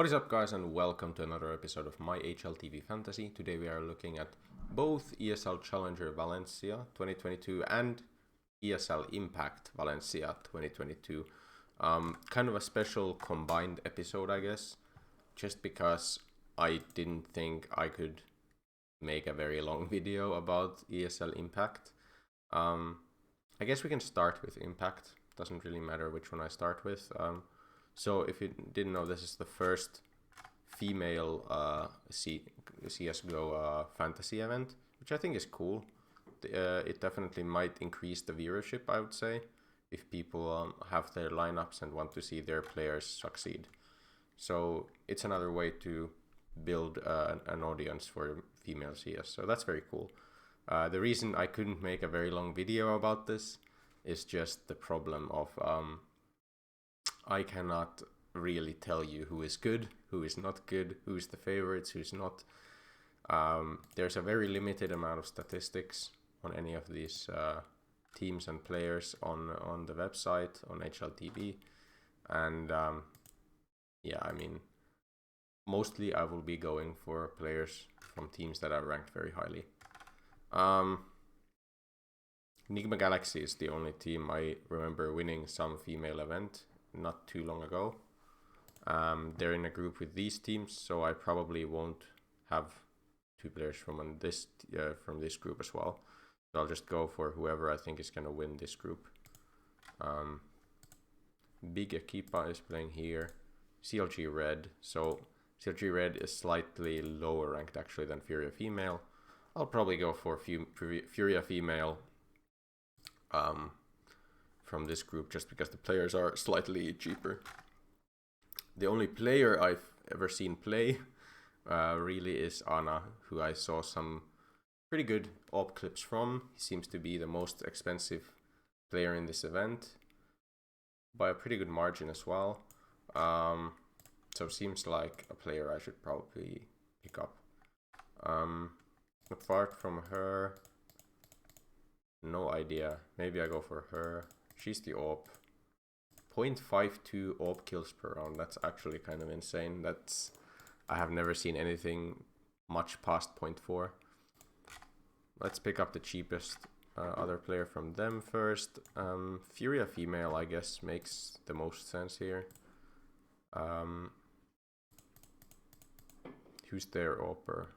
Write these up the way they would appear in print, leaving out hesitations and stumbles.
What is up, guys, and welcome to another episode of my HLTV Fantasy. Today we are looking at both ESL Challenger Valencia 2022 and ESL Impact Valencia 2022. Kind of a special combined episode, I guess, just because I didn't think I could make a very long video about ESL Impact. I guess we can start with Impact. Doesn't really matter which one I start with. So if you didn't know, this is the first female CSGO fantasy event, which I think is cool. It definitely might increase the viewership, I would say, if people have their lineups and want to see their players succeed. So it's another way to build an audience for female CS, so that's very cool. The reason I couldn't make a very long video about this is just the problem of I cannot really tell you who is good, who is not good, who is the favorites, who's not. There's a very limited amount of statistics on any of these teams and players on the website, on HLTV. And yeah, I mean, mostly I will be going for players from teams that are ranked very highly. Enigma Galaxy is the only team I remember winning some female event not too long ago. They're in a group with these teams, so I probably won't have two players from this group as well. So I'll just go for whoever I think is gonna win this group. Big Equipa is playing here. CLG Red. So CLG Red is slightly lower ranked actually than Furia Female. I'll probably go for Furia Female from this group just because the players are slightly cheaper. The only player I've ever seen play really is Ana, who I saw some pretty good op clips from. He seems to be the most expensive player in this event by a pretty good margin as well. So seems like a player I should probably pick up. Apart from her, no idea. Maybe I go for her. She's the AWP. 0.52 AWP kills per round. That's actually kind of insane. I have never seen anything much past 0.4. Let's pick up the cheapest other player from them first. Furia Female, I guess, makes the most sense here. Who's their AWPer?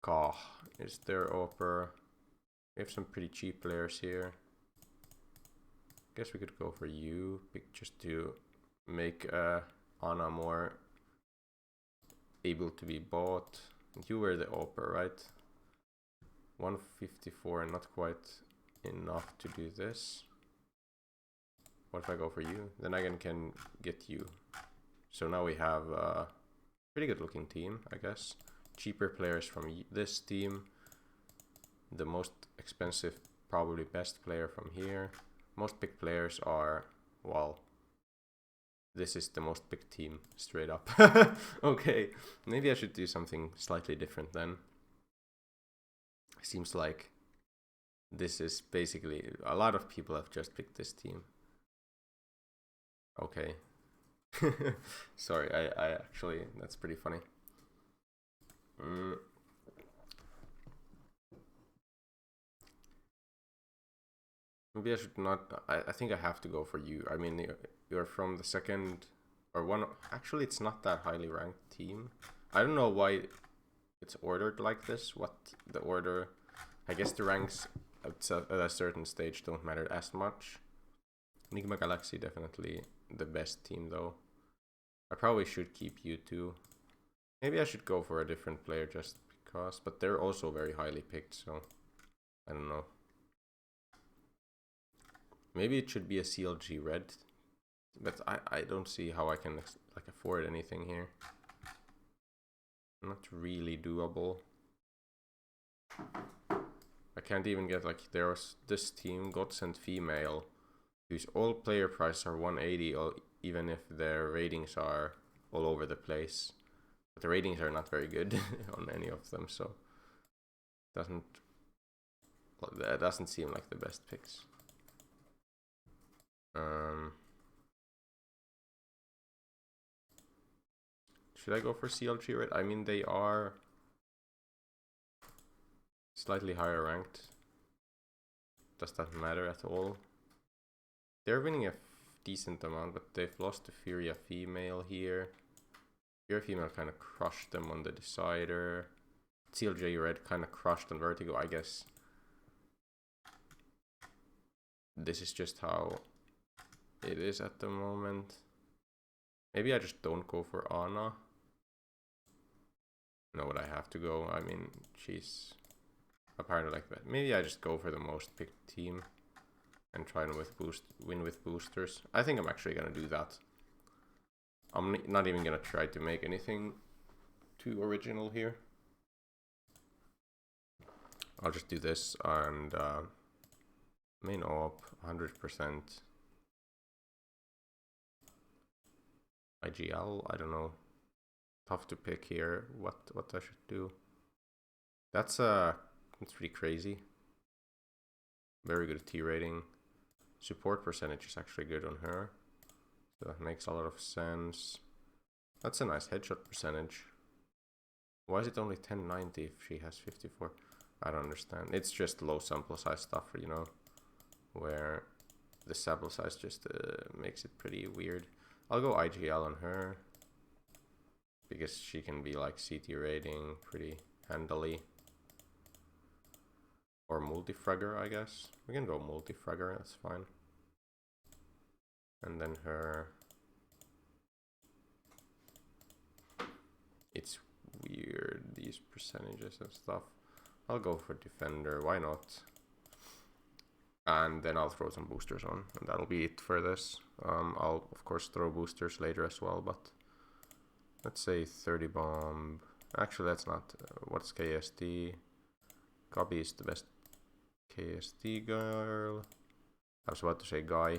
Kah is their AWPer. We have some pretty cheap players here. Guess we could go for you, just to make Ana more able to be bought. You were the AWPer, right? 154, not quite enough to do this. What if I go for you? Then I can get you. So now we have a pretty good looking team, I guess. Cheaper players from this team. The most expensive, probably best player from here. Most picked players are, well, this is the most picked team, straight up. Okay, maybe I should do something slightly different then. Seems like this is basically, a lot of people have just picked this team. Okay. Sorry, I actually, that's pretty funny. Maybe I should not. I think I have to go for you. I mean, you're from the second or one. Actually, it's not that highly ranked team. I don't know why it's ordered like this. What the order? I guess the ranks at a certain stage don't matter as much. Enigma Galaxy definitely the best team though. I probably should keep you two. Maybe I should go for a different player just because. But they're also very highly picked, so I don't know. Maybe it should be a CLG Red, but I don't see how I can like afford anything here. Not really doable. I can't even get, like, there's this team, Godsend Female, whose all player prices are 180, even if their ratings are all over the place. But the ratings are not very good on any of them, so that doesn't seem like the best picks. Should I go for CLG red? I mean, they are slightly higher ranked. Does that matter at all? They're winning a decent amount, but they've lost to Furia Female here. Furia Female kind of crushed them on the decider. CLJ Red kind of crushed on Vertigo, I guess. This is just how it is at the moment. Maybe I just don't go for Ana. No, but I have to go. I mean, she's apparently like that. Maybe I just go for the most picked team and try and win with boosters. I think I'm actually gonna do that. I'm not even gonna try to make anything too original here. I'll just do this and main op 100%. IGL, I don't know. Tough to pick here what I should do. That's pretty crazy. Very good T rating. Support percentage is actually good on her. So that makes a lot of sense. That's a nice headshot percentage. Why is it only 1090 if she has 54? I don't understand. It's just low sample size stuff, you know, where the sample size just makes it pretty weird. I'll go IGL on her because she can be like CT rating pretty handily. Or multi-fragger, I guess. We can go multi-fragger, that's fine. And then her... It's weird, these percentages and stuff. I'll go for defender, why not? And then I'll throw some boosters on, and that'll be it for this. I'll, of course, throw boosters later as well, but... Let's say 30 bomb... Actually, that's not... what's KSD? Gabi is the best KSD girl. I was about to say guy.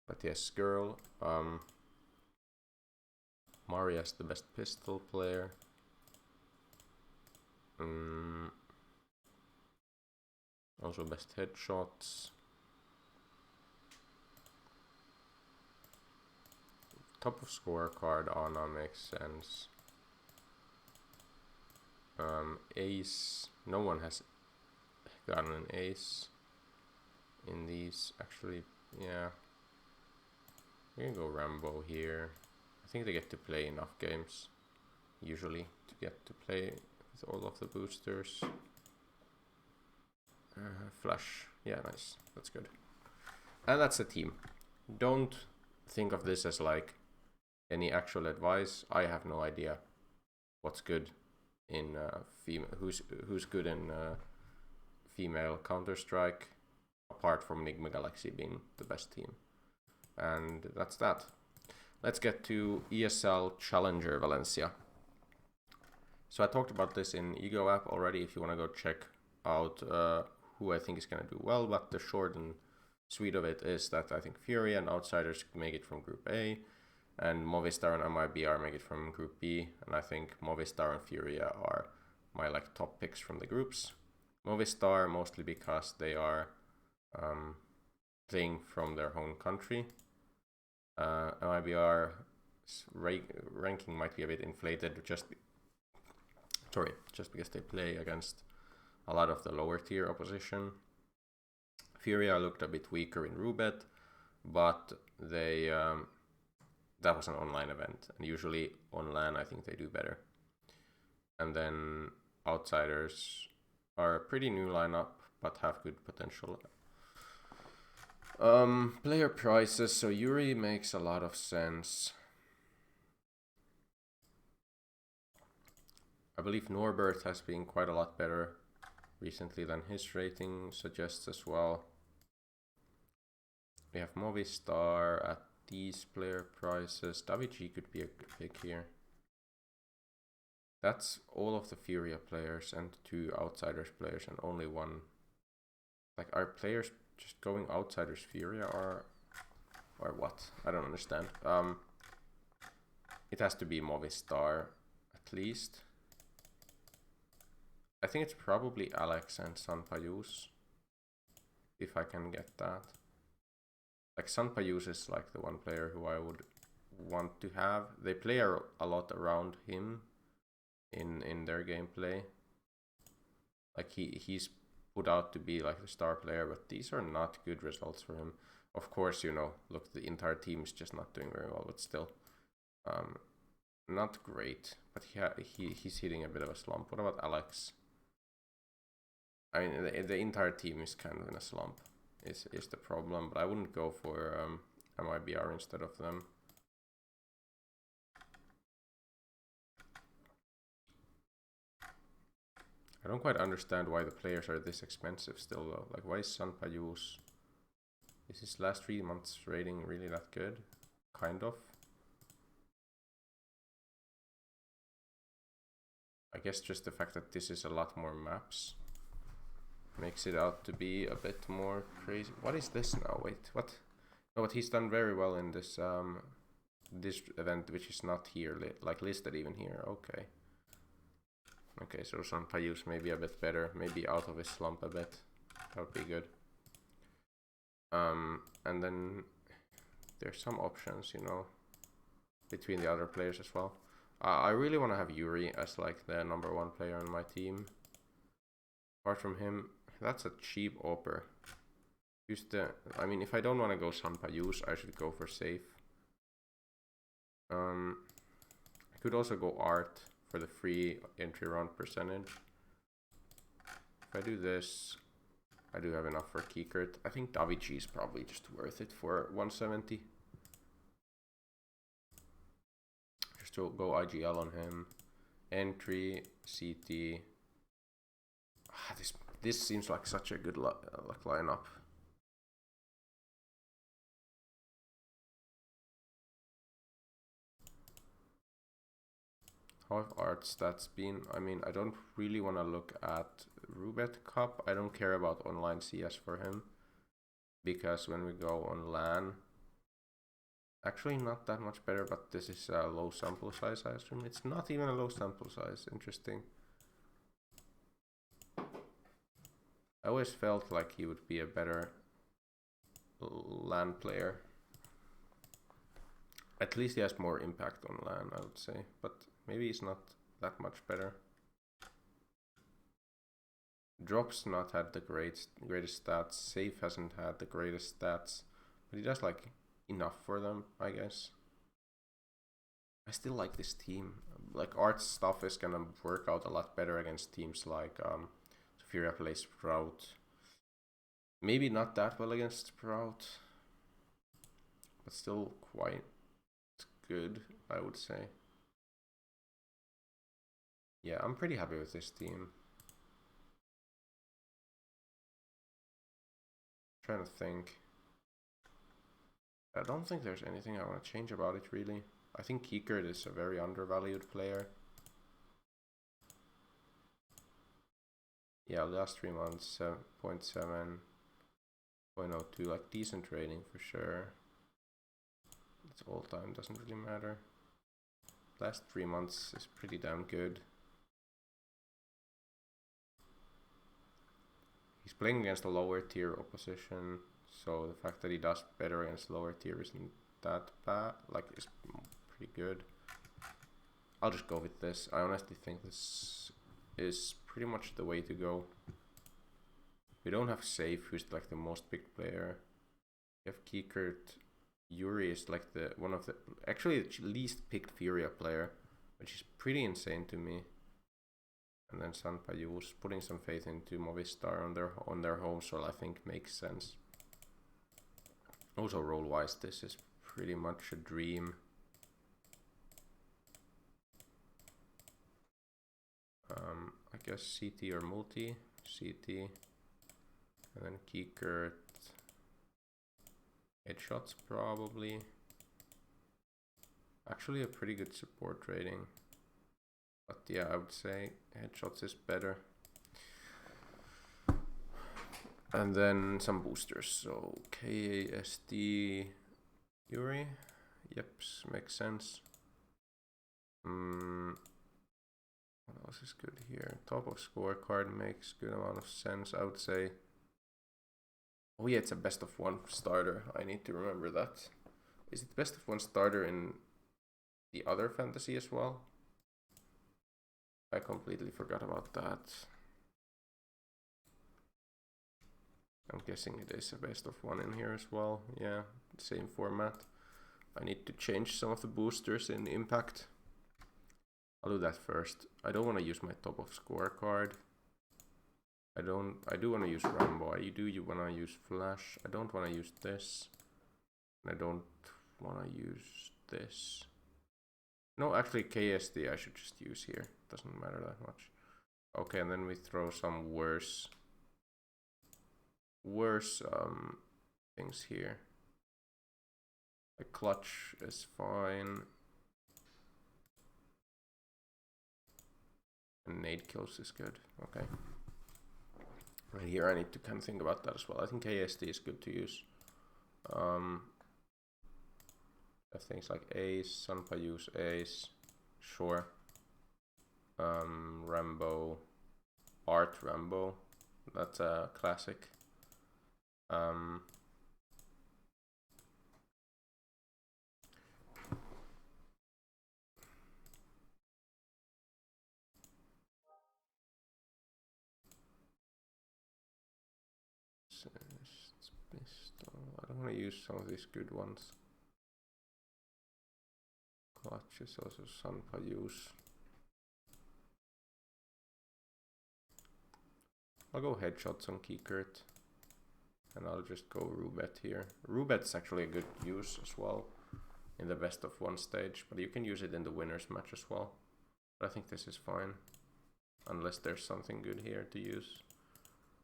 But yes, girl. Maria's the best pistol player. Also best headshots. Top of scorecard, Ana makes sense. Ace. No one has gotten an ace in these. Actually, yeah. We can go Rambo here. I think they get to play enough games, usually, to get to play with all of the boosters. Flash. Yeah, nice. That's good. And that's the team. Don't think of this as like any actual advice. I have no idea what's good in female, who's good in female Counter-Strike, apart from Enigma Galaxy being the best team. And that's that. Let's get to ESL Challenger Valencia. So I talked about this in Ego app already, if you want to go check out who I think is going to do well, but the short and sweet of it is that I think Fury and Outsiders make it from Group A, and Movistar and MIBR make it from Group B, and I think Movistar and Furia are my like top picks from the groups. Movistar mostly because they are playing from their home country. MIBR ranking might be a bit inflated just because they play against a lot of the lower tier opposition. Furia looked a bit weaker in Rubet, but they that was an online event, and usually on LAN I think they do better. And then Outsiders are a pretty new lineup, but have good potential. Player prices, so Yuri makes a lot of sense. I believe Norbert has been quite a lot better recently than his rating suggests as well. We have Movistar at these player prices. Davigi could be a good pick here. That's all of the Furia players and 2 Outsiders players and only 1. Like, are players just going Outsiders Furia or what? I don't understand. It has to be Movistar at least. I think it's probably Alex and Sanpayus, if I can get that. Like, Sanpayus is like the one player who I would want to have. They play a lot around him in their gameplay. Like he's put out to be like the star player, but these are not good results for him. Of course, you know, look, the entire team is just not doing very well, but still, not great. But he's hitting a bit of a slump. What about Alex? I mean, the entire team is kind of in a slump. Is the problem? But I wouldn't go for MIBR instead of them. I don't quite understand why the players are this expensive still though. Like, why is Sanpayus? Is his last 3 months rating really that good? Kind of. I guess just the fact that this is a lot more maps makes it out to be a bit more crazy. What is this now? Wait, what? No, but he's done very well in this this event, which is not here, like listed even here. Okay. Okay, so Sanpayus maybe a bit better, maybe out of his slump a bit. That would be good. And then there's some options, you know, between the other players as well. I really want to have Yuri as like the #1 player on my team. Apart from him, that's a cheap AWPer. I mean, if I don't want to go Sanpayus, I should go for safe. I could also go Art for the free entry round percentage. If I do this, I do have enough for Kiekert. I think Davichi is probably just worth it for 170. Just to go IGL on him. Entry, CT. This seems like such a good lineup. How have art stats been? I mean, I don't really want to look at Rubet Cup. I don't care about online CS for him. Because when we go on LAN, actually not that much better, but this is a low sample size, I assume. It's not even a low sample size. Interesting. I always felt like he would be a better LAN player. At least he has more impact on LAN, I would say. But maybe he's not that much better. Drop's not had the greatest stats. Safe hasn't had the greatest stats. But he does like enough for them, I guess. I still like this team. Like, Art's stuff is gonna work out a lot better against teams like Furia plays Sprout. Maybe not that well against Sprout, but still quite good, I would say. Yeah, I'm pretty happy with this team. Trying to think. I don't think there's anything I want to change about it, really. I think Kiekert is a very undervalued player. Yeah, last 3 months, 0.7, 0.02, like decent rating for sure. It's all time, doesn't really matter. Last 3 months is pretty damn good. He's playing against a lower tier opposition, so the fact that he does better against lower tier isn't that bad, like it's pretty good. I'll just go with this. I honestly think this is pretty much the way to go. We don't have Safe, who's like the most picked player. We have Kiekert. Yuri is like one of the actually the least picked Furia player, which is pretty insane to me. And then Sanpayus, putting some faith into Movistar on their home soil, I think makes sense. Also role wise, this is pretty much a dream. I guess CT or multi, CT, and then Kiekert, headshots probably. Actually a pretty good support rating. But yeah, I would say headshots is better. And then some boosters. So KASD Yuri. Yep, makes sense. What else is good here? Top of scorecard makes good amount of sense, I would say. Oh yeah, it's a best of one starter. I need to remember that. Is it best of one starter in the other fantasy as well. I completely forgot about that. I'm guessing it is a best of one in here as well. Yeah, same format. I need to change some of the boosters in Impact. I'll do that first. I don't want to use my top of scorecard. I do want to use Rambo. You want to use Flash. I don't want to use this. I don't want to use this. No, actually KSD I should just use here. Doesn't matter that much. Okay, and then we throw some worse things here. The clutch is fine. And nade kills is good. Okay. Right here I need to kind of think about that as well. I think KSD is good to use. Have things like Ace, Sunpa use Ace, sure. Rambo, Art Rambo, that's a classic. I don't want to use some of these good ones. Clutch is also Sunpa use. I'll go headshots on Keycurt. And I'll just go Rubet here. Rubet's actually a good use as well in the best of one stage, but you can use it in the winners match as well. But I think this is fine, unless there's something good here to use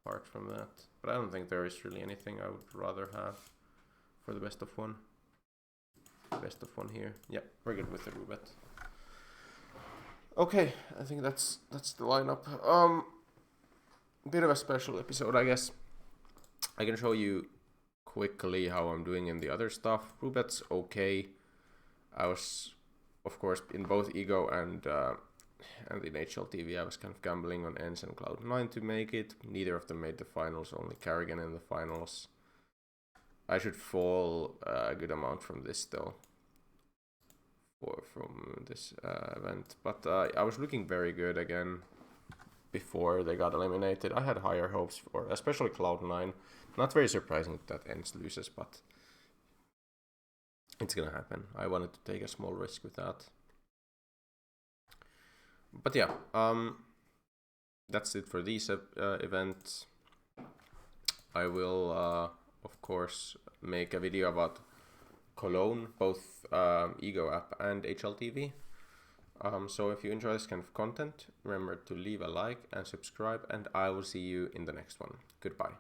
apart from that. But I don't think there is really anything I would rather have for the best of one. Best of one here. Yeah, we're good with the Rubet. Okay, I think that's the lineup. Bit of a special episode, I guess. I can show you quickly how I'm doing in the other stuff. Rubet's okay. I was, of course, in both Ego and in HLTV, I was kind of gambling on ENCE and Cloud9 to make it. Neither of them made the finals, only Carrigan in the finals. I should fall a good amount from this still, from this event. But I was looking very good again before they got eliminated. I had higher hopes for, especially Cloud9. Not very surprising that ENCE loses, but it's gonna happen. I wanted to take a small risk with that. But yeah, that's it for these events. I will, of course, make a video about Cologne, both Ego app and HLTV. So if you enjoy this kind of content, remember to leave a like and subscribe, and I will see you in the next one. Goodbye.